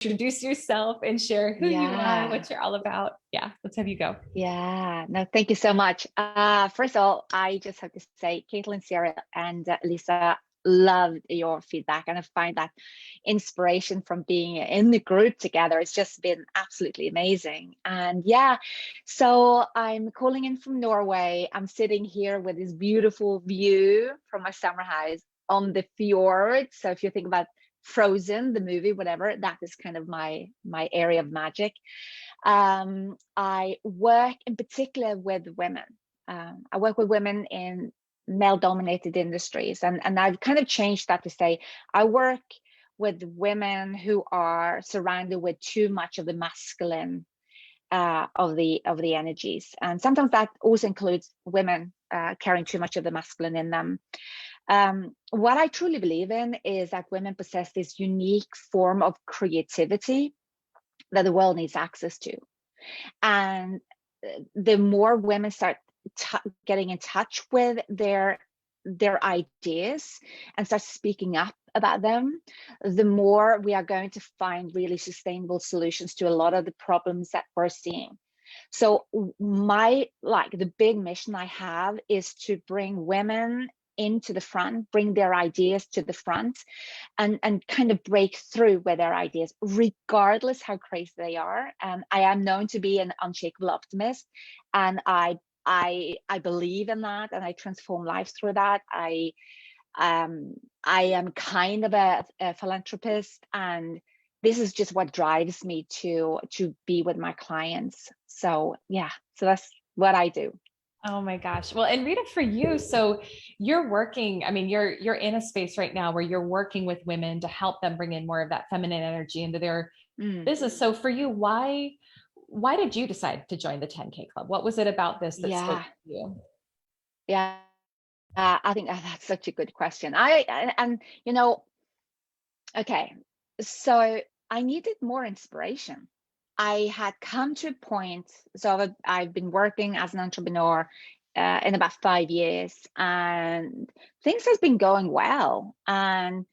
introduce yourself and share who you are, Yeah. what you're all about. Yeah, let's have you go. Yeah. No, thank you so much. First of all, I just have to say, Caitlin, Sarah, and Lisa, loved your feedback. And I find that inspiration from being in the group together. It's just been absolutely amazing. And yeah, so I'm calling in from Norway. I'm sitting here with this beautiful view from my summer house on the fjord. So if you think about Frozen, the movie, whatever, that is kind of my area of magic. I work in particular with women. I work with women in male-dominated industries, and I've kind of changed that to say I work with women who are surrounded with too much of the masculine of the energies, and sometimes that also includes women carrying too much of the masculine in them. What I truly believe in is that women possess this unique form of creativity that the world needs access to. And the more women start getting in touch with their ideas and start speaking up about them, the more we are going to find really sustainable solutions to a lot of the problems that we're seeing. So the big mission I have is to bring women into the front, bring their ideas to the front, and kind of break through with their ideas, regardless how crazy they are. And I am known to be an unshakable optimist, and I believe in that, and I transform lives through that. I am kind of a philanthropist, and this is just what drives me to be with my clients. So yeah, so that's what I do. Oh my gosh. Well, and Rita, for you, so you're working, I mean, you're in a space right now where you're working with women to help them bring in more of that feminine energy into their Mm, business. So for you, why did you decide to join the 10K club? What was it about this that spoke yeah, to you? yeah. I think that's such a good question. And okay, so I needed more inspiration. I had come to a point, so I've been working as an entrepreneur in about 5 years, and things has been going well. And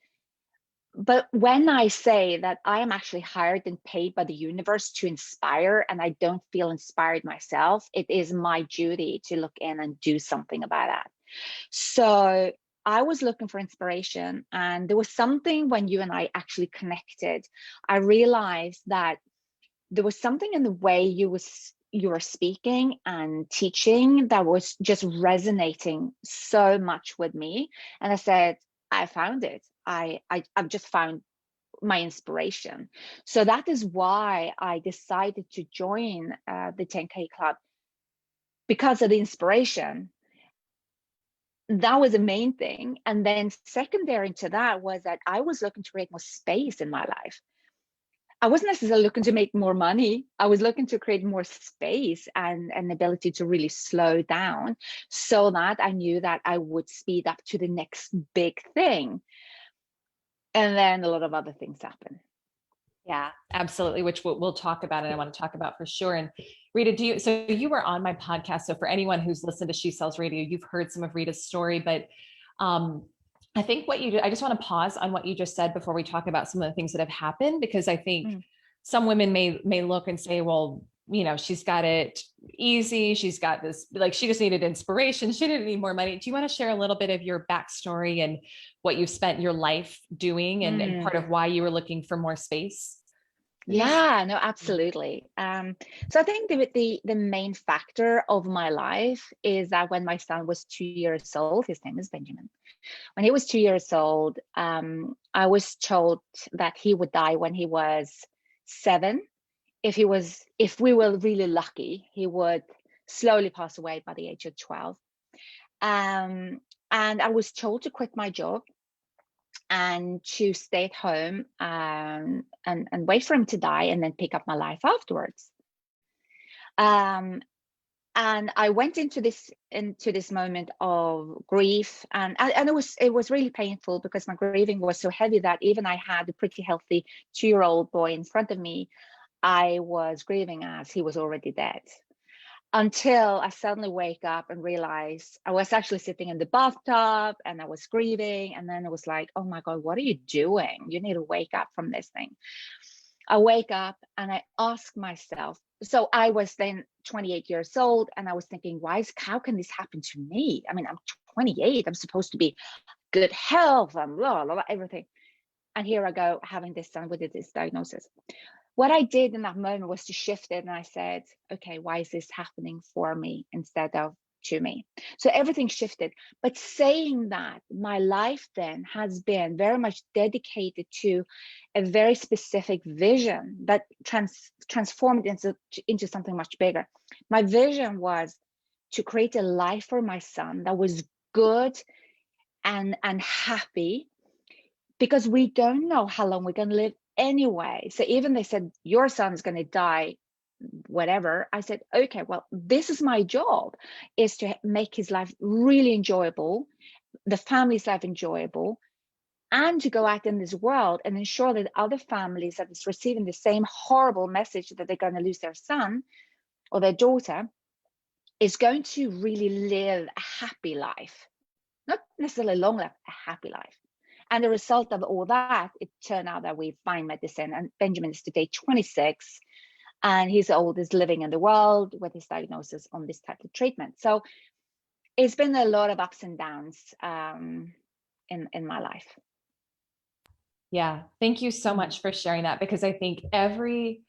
but when I say that I am actually hired and paid by the universe to inspire, and I don't feel inspired myself, it is my duty to look in and do something about that. So I was looking for inspiration, and there was something when you and I actually connected. I realized that there was something in the way you were speaking and teaching that was just resonating so much with me. And I said, I found it. I've just found my inspiration. So that is why I decided to join the 10K club, because of the inspiration. That was the main thing. And then secondary to that was that I was looking to create more space in my life. I wasn't necessarily looking to make more money. I was looking to create more space and an ability to really slow down, so that I knew that I would speed up to the next big thing. And then a lot of other things happen. Yeah, absolutely. Which we'll talk about, and I want to talk about for sure. And Rita, so you were on my podcast. So for anyone who's listened to She Sells Radio, you've heard some of Rita's story, but um, I think I just want to pause on what you just said before we talk about some of the things that have happened, because I think Mm. some women may look and say, well, she's got it easy. She's got this, like, she just needed inspiration. She didn't need more money. Do you want to share a little bit of your backstory and what you've spent your life doing, and part Mm. of why you were looking for more space? Yeah, no, absolutely. So I think the main factor of my life is that when my son was 2 years old, his name is Benjamin. When he was 2 years old, I was told that he would die when he was 7. If we were really lucky, he would slowly pass away by the age of 12. Um, and I was told to quit my job and to stay at home, and wait for him to die and then pick up my life afterwards. Um, and I went into this moment of grief, and it was really painful, because my grieving was so heavy that even I had a pretty healthy 2-year-old boy in front of me, I was grieving as he was already dead. Until I suddenly wake up and realize I was actually sitting in the bathtub and I was grieving, and then it was like, oh my God, what are you doing? You need to wake up from this thing. I wake up and I ask myself, so I was then 28 years old, and I was thinking, how can this happen to me? I mean, I'm 28, I'm supposed to be good health and blah, blah, blah, everything. And here I go having this son with this diagnosis. What I did in that moment was to shift it, and I said, okay, why is this happening for me instead of to me? So everything shifted. But saying that, my life then has been very much dedicated to a very specific vision that transformed into something much bigger. My vision was to create a life for my son that was good and happy, because we don't know how long we're going to live anyway. So even they said, your son's going to die, whatever. I said, okay, well, this is my job, is to make his life really enjoyable, the family's life enjoyable, and to go out in this world and ensure that other families that is receiving the same horrible message that they're going to lose their son or their daughter is going to really live a happy life, not necessarily a long life, a happy life. And the result of all that, it turned out that we find medicine, and Benjamin is today 26, and he's the oldest living in the world with his diagnosis on this type of treatment. So it's been a lot of ups and downs in my life. Yeah. Thank you so much for sharing that, because I think every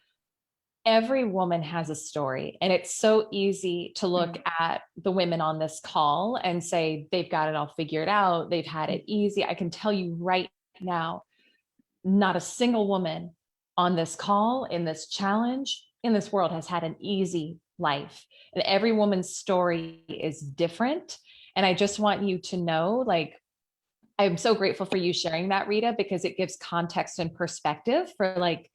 woman has a story, and it's so easy to look at the women on this call and say they've got it all figured out, they've had it easy. I can tell you right now, not a single woman on this call, in this challenge, in this world has had an easy life, and every woman's story is different. And I just want you to know, like, I'm so grateful for you sharing that, Rita, because it gives context and perspective for, like,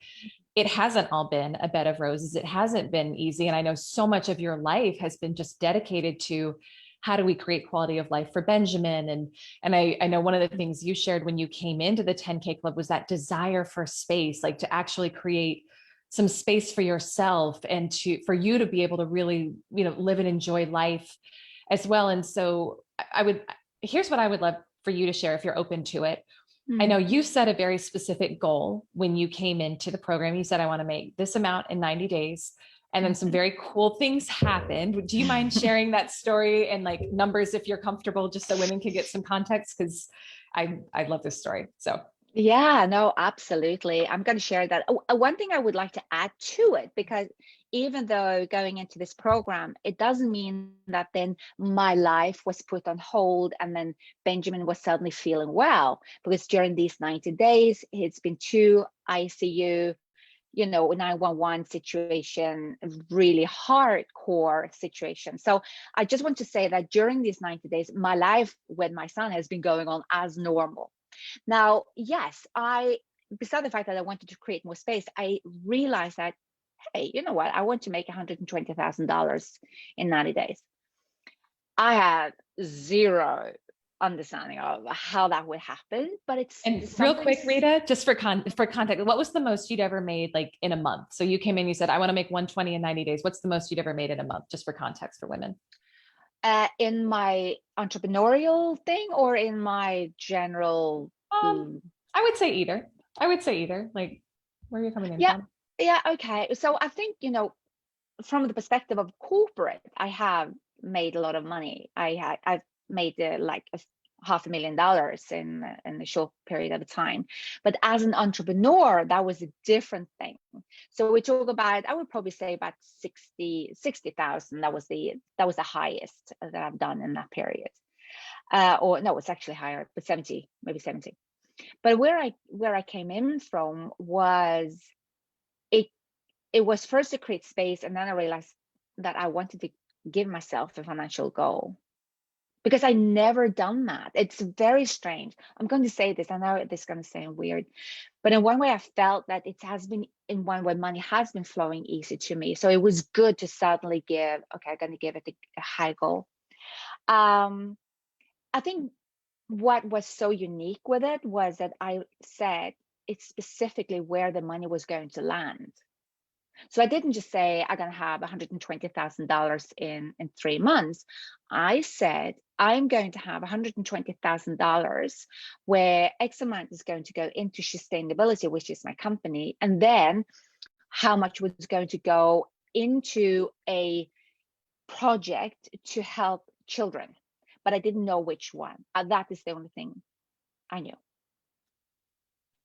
it hasn't all been a bed of roses. It hasn't been easy. And I know so much of your life has been just dedicated to how do we create quality of life for Benjamin. And I know one of the things you shared when you came into the 10K Club was that desire for space, like to actually create some space for yourself and for you to be able to really, live and enjoy life as well. And so here's what I would love for you to share if you're open to it. I know you set a very specific goal when you came into the program. You said, I want to make this amount in 90 days. And then some very cool things happened. Do you mind sharing that story and, like, numbers if you're comfortable, just so women can get some context? Because I love this story. So yeah, no, absolutely. I'm going to share that. One thing I would like to add to it, because even though going into this program, it doesn't mean that then my life was put on hold and then Benjamin was suddenly feeling well, because during these 90 days, it's been 2 ICU, 911 situation, really hardcore situation. So I just want to say that during these 90 days, my life with my son has been going on as normal. Now, yes, beside the fact that I wanted to create more space, I realized that, hey, you know what? I want to make $120,000 in 90 days. I had zero understanding of how that would happen, but and real quick, Rita, just for context, what was the most you'd ever made, like, in a month? So you came in, you said, I want to make 120 in 90 days. What's the most you'd ever made in a month, just for context for women? In my entrepreneurial thing or in my general? I would say either. Like, where are you coming in from? Yeah, okay. So I think, from the perspective of corporate, I have made a lot of money. I've made like $500,000 in a short period of time. But as an entrepreneur, that was a different thing. So we talk about, I would probably say about 60,000. That was the highest that I've done in that period. Or no, it's actually higher, but 70, maybe 70. But where I came in from was, it was first to create space, and then I realized that I wanted to give myself a financial goal, because I never done that. It's very strange. I'm going to say this, I know this is going to sound weird, but in one way I felt that it has been, in one way, money has been flowing easy to me. So it was good to suddenly give, okay, I'm going to give it a high goal. I think what was so unique with it was that I said it's specifically where the money was going to land. So I didn't just say I'm going to have $120,000 in 3 months. I said I'm going to have $120,000 where X amount is going to go into sustainability, which is my company, and then how much was going to go into a project to help children. But I didn't know which one. That is the only thing I knew.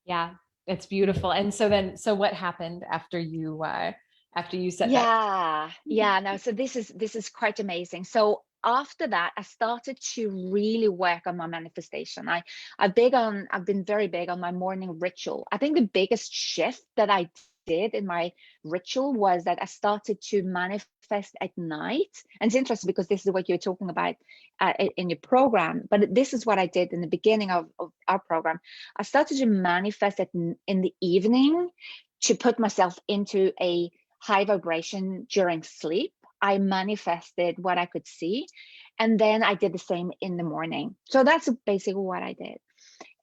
Yeah, it's beautiful. And so what happened after you said that? Yeah, no, so this is quite amazing. So after that, I started to really work on my manifestation. I've been very big on my morning ritual. I think the biggest shift that I did in my ritual was that I started to manifest at night. And it's interesting because this is what you're talking about in your program, but this is what I did in the beginning of our program. I started to manifest in the evening to put myself into a high vibration during sleep. I manifested what I could see, and then I did the same in the morning. So that's basically what I did.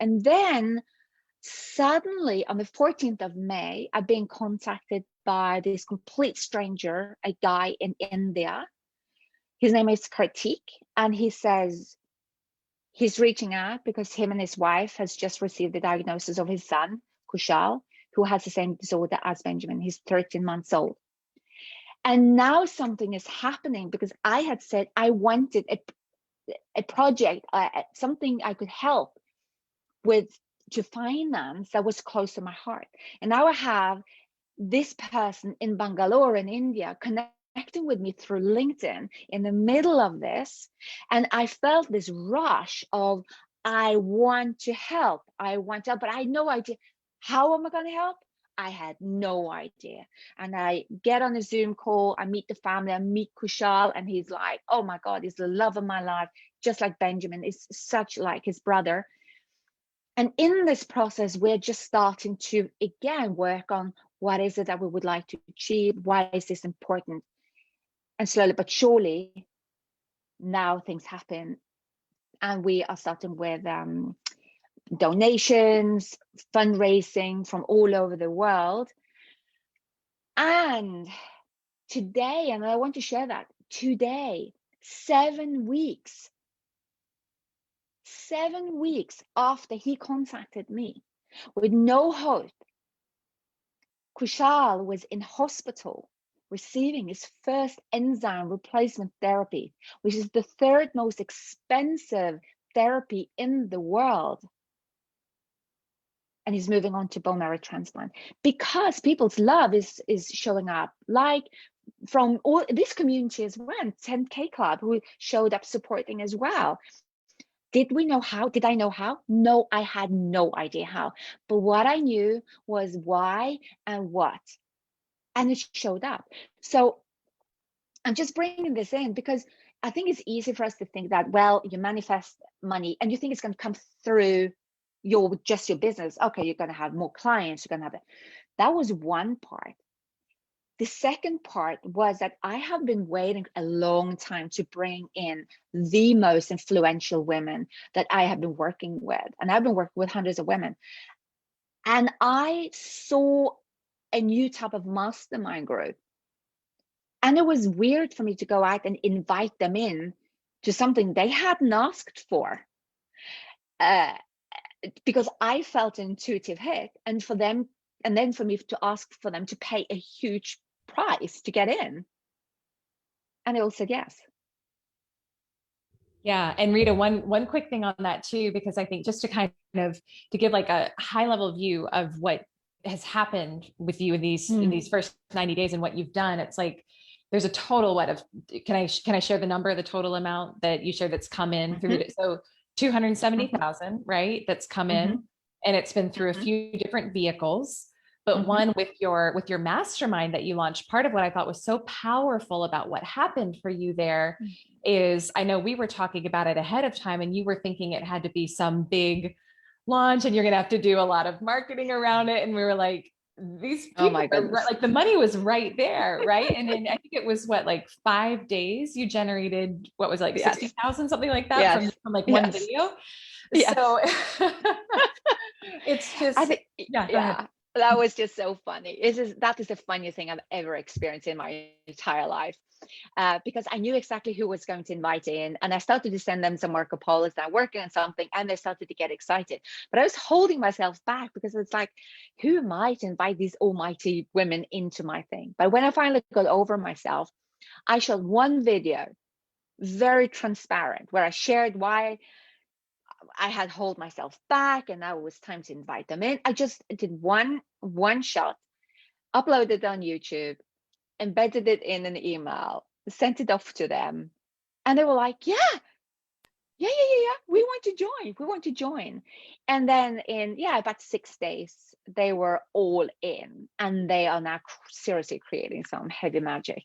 And then suddenly on the 14th of May, I've been contacted by this complete stranger, a guy in India. His name is Kartik, and he says he's reaching out because him and his wife has just received the diagnosis of his son, Kushal, who has the same disorder as Benjamin. He's 13 months old. And now something is happening because I had said I wanted a project, something I could help with to finance that was close to my heart. And now I have this person in Bangalore in India connecting with me through LinkedIn in the middle of this. And I felt this rush of, I want to help. But I had no idea. How am I going to help? I had no idea. And I get on a Zoom call, I meet the family, I meet Kushal, and he's like, oh my God, he's the love of my life, just like Benjamin, is such like his brother. And in this process, we're just starting to, again, work on what is it that we would like to achieve? Why is this important? And slowly but surely, now things happen. And we are starting with donations, fundraising from all over the world. And today, and I want to share that, today, 7 weeks after he contacted me with no hope, Kushal was in hospital receiving his first enzyme replacement therapy, which is the third most expensive therapy in the world. And he's moving on to bone marrow transplant because people's love is showing up, like from all this community as well, 10K Club, who showed up supporting as well. Did we know how? Did I know how? No, I had no idea how. But what I knew was why and what. And it showed up. So I'm just bringing this in because I think it's easy for us to think that, well, you manifest money and you think it's going to come through your business. Okay, you're going to have more clients. You're going to have that was one part. The second part was that I have been waiting a long time to bring in the most influential women that I have been working with. And I've been working with hundreds of women. And I saw a new type of mastermind group. And it was weird for me to go out and invite them in to something they hadn't asked for. Because I felt an intuitive hit, and then for me to ask for them to pay a huge price to get in. And they all said yes. Yeah. And Rita, one quick thing on that too, because I think just to kind of to give like a high level view of what has happened with you in these first 90 days and what you've done, it's like there's a total can I share the number, the total amount that you shared that's come in through it? So 270,000, right? That's come in, and it's been through a few different vehicles. But one with your mastermind that you launched, part of what I thought was so powerful about what happened for you there is, I know we were talking about it ahead of time and you were thinking it had to be some big launch and you're going to have to do a lot of marketing around it. And we were like, these people, like the money was right there. Right. And then I think it was like 5 days you generated, what was it, like 60,000, something like that from like one video. So it's just, I think, That was just so funny. That is the funniest thing I've ever experienced in my entire life. Because I knew exactly who was going to invite in, and I started to send them some Marco Polos that are working on something, and they started to get excited. But I was holding myself back because it's like, who am I to invite these almighty women into my thing? But when I finally got over myself, I shot one video, very transparent, where I shared why I had hold myself back, and now it was time to invite them in. I just did one shot, uploaded it on YouTube, embedded it in an email, sent it off to them, and they were like, yeah, we want to join, we want to join. And then in about 6 days, they were all in, and they are now seriously creating some heavy magic.